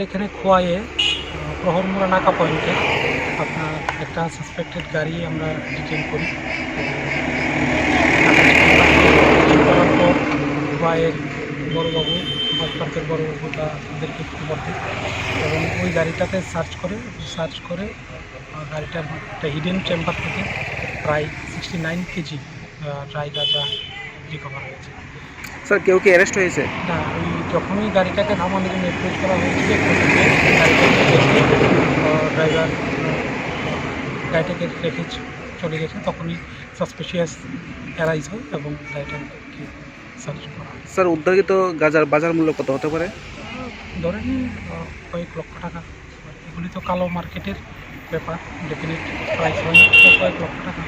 এখানে খোয়াইয়ে প্রহরমোড়া নাকা পয়েন্টে আপনার একটা সাসপেক্টেড গাড়ি আমরা ডিটেইন করি। ডিটেইন করার পর খোয়াইয়ের বড়োবাবু পার্কের বড়োবাবু তাদেরকে খবর দেয় এবং ওই গাড়িটাতে সার্চ করে গাড়িটার একটা হিডেন চেম্বার থেকে প্রায় 69 কেজি ড্রাই গাঁজা রিকভার হয়েছে। স্যার কেউ কি অ্যারেস্ট হয়েছে? না, ওই যখনই গাড়িটাকে থামানোর জন্য অ্যাপ্রোচ করা হয়েছিল ড্রাইভার গাড়িটাকে রেখে চলে গেছে, তখনই সাসপিশিয়াস অ্যারাইজ হয় এবং গাড়িটাকে সার্চ করা হয়। স্যার উদ্ধারিত গাঁজার বাজার মূল্য কত হতে পারে? ধরেন কয়েক লক্ষ টাকা। এগুলি তো কালো মার্কেটের ব্যাপার, ডেফিনেট প্রাইস হয় না, কয়েক লক্ষ টাকা।